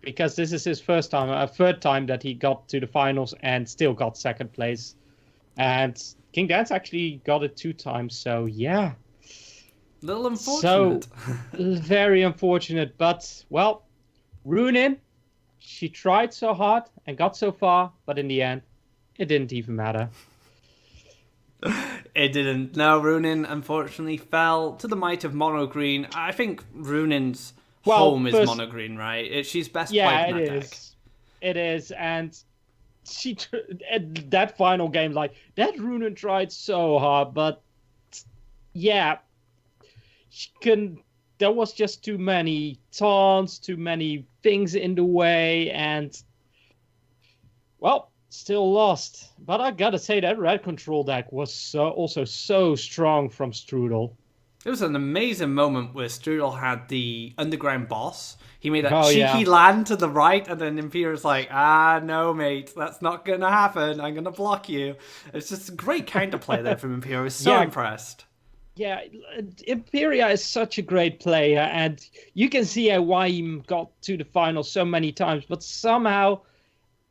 because this is his third time that he got to the finals and still got second place. And King Dan's actually got it 2 times, so yeah. Little unfortunate. So, very unfortunate, but, well, Runen, she tried so hard and got so far, but in the end, it didn't even matter. It didn't. No, Runen unfortunately fell to the might of Mono Green. I think Runen's home is Mono Green, right? She's best played in that deck. It is, and she that final game, like, that Runen tried so hard, but yeah, there was just too many taunts, too many things in the way, and, well, still lost. But I gotta say, that red control deck was also so strong from Strudel. It was an amazing moment where Strudel had the underground boss. He made that cheeky land to the right, and then Imperia's like, no, mate, that's not gonna happen. I'm gonna block you. It's just a great counterplay there from Imperia. I was so impressed. Yeah, Imperia is such a great player, and you can see why he got to the finals so many times, but somehow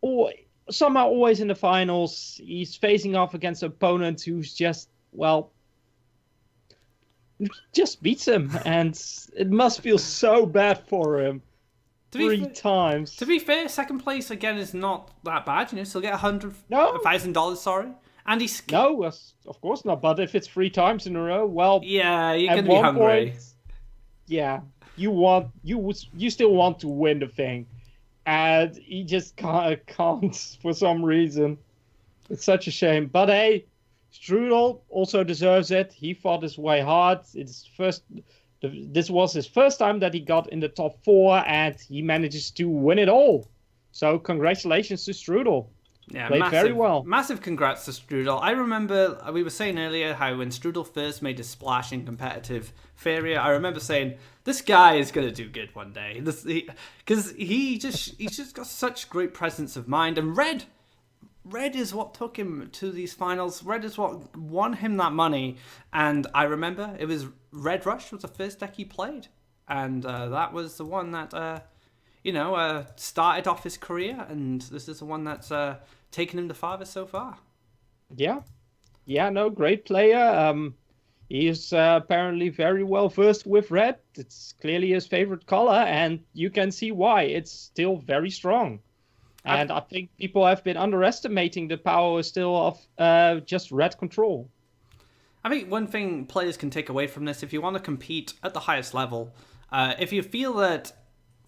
always in the finals, he's facing off against an opponent who's just beats him, and it must feel so bad for him. 3 times. To be fair, second place again is not that bad. Still get $1,000. Sorry, and he's no, of course not. But if it's 3 times in a row, well, yeah, you're gonna be hungry. You still want to win the thing, and he just can't for some reason. It's such a shame. But hey, Strudel also deserves it. He fought his way hard. This was his first time that he got in the top 4, and he manages to win it all. So congratulations to Strudel. Yeah, Played very well. Massive congrats to Strudel. I remember we were saying earlier how when Strudel first made his splash in competitive Faeria, I remember saying this guy is going to do good one day. Because he's just got such great presence of mind. And Red is what took him to these finals. Red is what won him that money. And I remember it was Red Rush was the first deck he played, and that was the one that started off his career, and this is the one that's taken him the farthest so far. Yeah, no, great player. He is apparently very well versed with red. It's clearly his favorite color, and you can see why. It's still very strong. And I think people have been underestimating the power still of just red control. I think one thing players can take away from this, if you want to compete at the highest level, if you feel that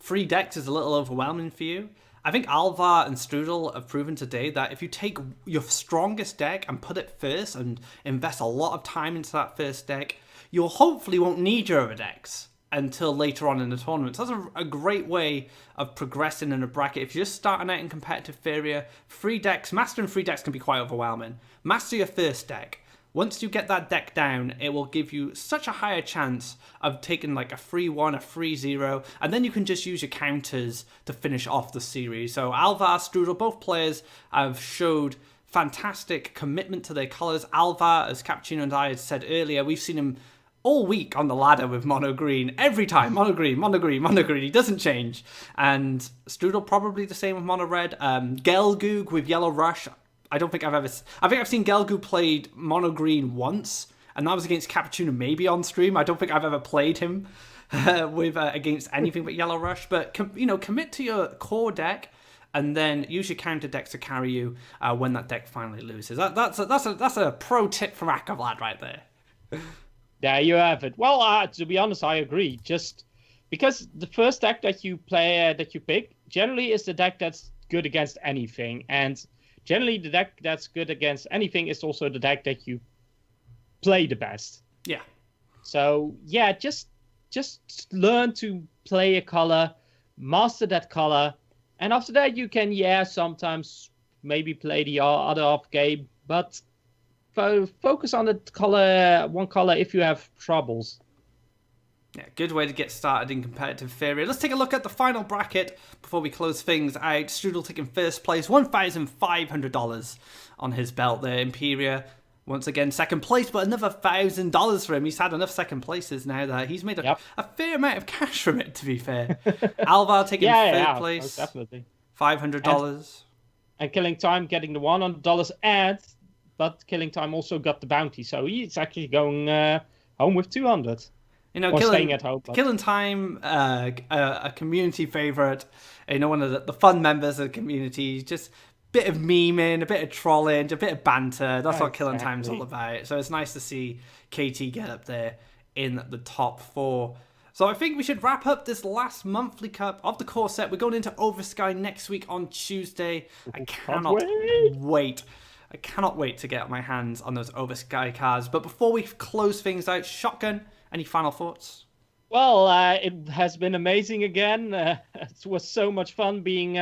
3 decks is a little overwhelming for you, I think Alvar and Strudel have proven today that if you take your strongest deck and put it first and invest a lot of time into that first deck, you hopefully won't need your other decks until later on in the tournament. So that's a great way of progressing in a bracket. If you're just starting out in competitive Faeria, mastering 3 decks can be quite overwhelming. Master your first deck. Once you get that deck down, it will give you such a higher chance of taking like a 3-1, a 3-0, and then you can just use your counters to finish off the series. So Alvar, Strudel, both players have showed fantastic commitment to their colours. Alvar, as Cappuccino and I had said earlier, we've seen him all week on the ladder with mono green. Every time, mono green, mono green, mono green. He doesn't change. And Strudel probably the same with mono red. Gelgoog with yellow rush. I think I've seen Gelgoog played mono green once, and that was against Cappuccino maybe on stream. I don't think I've ever played him against anything but yellow rush. But commit to your core deck, and then use your counter decks to carry you when that deck finally loses. That's a pro tip from Akavlad right there. There you have it. Well, to be honest, I agree. Just because the first deck that you pick generally is the deck that's good against anything, and generally the deck that's good against anything is also the deck that you play the best. Yeah. So yeah, just learn to play a color, master that color, and after that you can sometimes maybe play the other off game, but focus on the one color if you have troubles. Yeah, good way to get started in competitive Faeria. Let's take a look at the final bracket before we close things out. Strudel taking first place, $1,500 on his belt there. Imperia, once again, second place, but another $1,000 for him. He's had enough second places now that he's made a fair amount of cash from it, to be fair. Alvar taking third place, definitely. $500. And Killing Time getting the $100, but Killing Time also got the bounty, so he's actually going home with 200. Killing Time, a community favorite. One of the fun members of the community. Just a bit of memeing, a bit of trolling, a bit of banter. That's what Killing Time's all about. So it's nice to see KT get up there in the top 4. So I think we should wrap up this last monthly cup of the core set. We're going into Oversky next week on Tuesday. I cannot wait. I cannot wait to get my hands on those Oversky cards. But before we close things out, Shotgun, any final thoughts? Well, it has been amazing again. It was so much fun being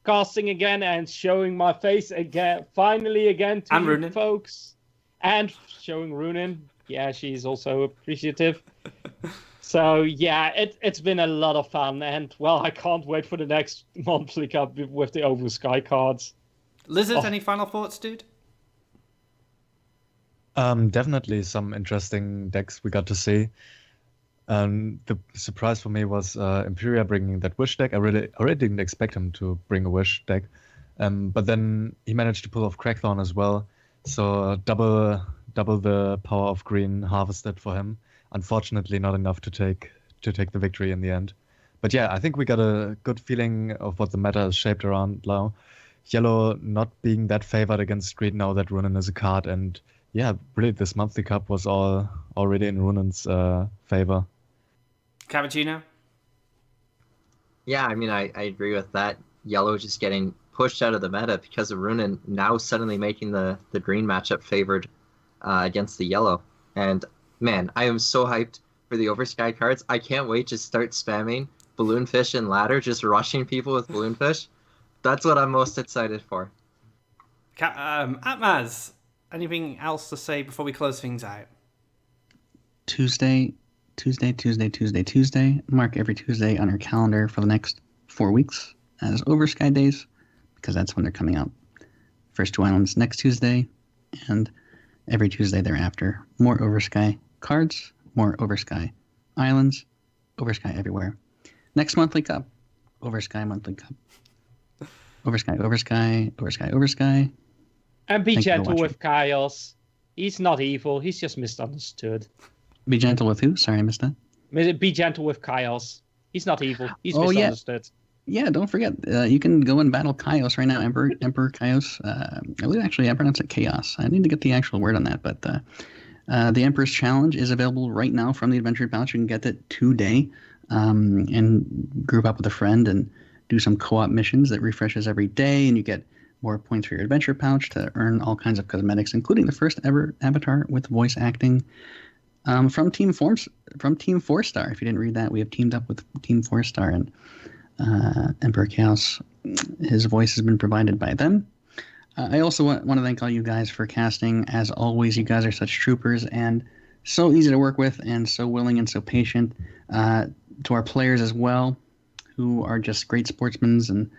casting again and showing my face again, finally again to you Runin. Folks. And showing Runin. Yeah, she's also appreciative. So, yeah, it's been a lot of fun. And, well, I can't wait for the next monthly cup with the Oversky cards. Lizard, any final thoughts, dude? Definitely some interesting decks we got to see. The surprise for me was Imperia bringing that Wish deck. I already didn't expect him to bring a Wish deck, but then he managed to pull off Crackthorn as well. So double the power of green harvested for him. Unfortunately, not enough to take the victory in the end. But yeah, I think we got a good feeling of what the meta is shaped around now. Yellow not being that favored against green now that Runin is a card, and yeah, really, this monthly cup was already in Runin's favor. Cappuccino? Yeah, I mean, I agree with that. Yellow just getting pushed out of the meta because of Runin now suddenly making the green matchup favored against the yellow. And man, I am so hyped for the Oversky cards. I can't wait to start spamming Balloonfish and Ladder, just rushing people with Balloonfish. That's what I'm most excited for. Atmaz, anything else to say before we close things out? Tuesday. Mark every Tuesday on your calendar for the next 4 weeks as Oversky days, because that's when they're coming out. First 2 islands next Tuesday, and every Tuesday thereafter. More Oversky cards, more Oversky islands, Oversky everywhere. Next monthly cup, Oversky monthly cup. Oversky. And be Thank you for gentle watching. with Chaos. He's not evil. He's just misunderstood. Be gentle with who? Sorry, I missed that. Be gentle with Chaos. He's not evil. He's Oh, yeah. misunderstood. Yeah, don't forget, you can go and battle Kaios right now. Emperor Kaios. I believe actually I pronounce it Chaos. I need to get the actual word on that, but the Emperor's Challenge is available right now from the Adventure Pouch. You can get it today and group up with a friend and do some co-op missions that refreshes every day, and you get more points for your Adventure Pouch to earn all kinds of cosmetics, including the first ever avatar with voice acting from Team 4-Star. If you didn't read that, we have teamed up with Team 4-Star, and Emperor Chaos, his voice has been provided by them. I also want to thank all you guys for casting. As always, you guys are such troopers and so easy to work with and so willing and so patient. To our players as well, who are just great sportsmen and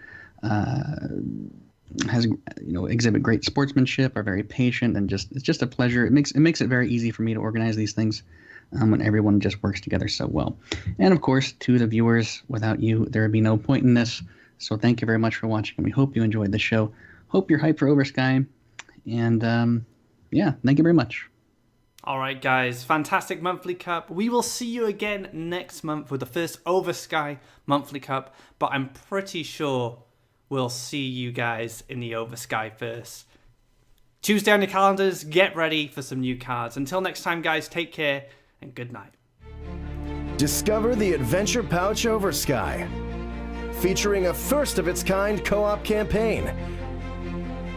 exhibit great sportsmanship, are very patient, and it's just a pleasure. It makes it very easy for me to organize these things when everyone just works together so well. And of course, to the viewers, without you, there would be no point in this. So thank you very much for watching, and we hope you enjoyed the show. Hope you're hyped for Oversky, and thank you very much. All right, guys, fantastic monthly cup. We will see you again next month with the first Oversky monthly cup, but I'm pretty sure we'll see you guys in the Oversky first. Tuesday on your calendars, get ready for some new cards. Until next time, guys, take care and good night. Discover the Adventure Pouch Oversky, featuring a first-of-its-kind co-op campaign.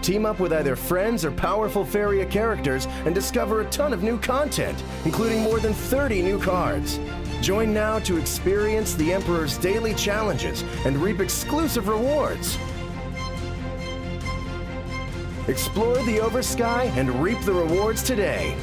Team up with either friends or powerful Faeria characters and discover a ton of new content, including more than 30 new cards. Join now to experience the Emperor's daily challenges and reap exclusive rewards. Explore the Oversky and reap the rewards today.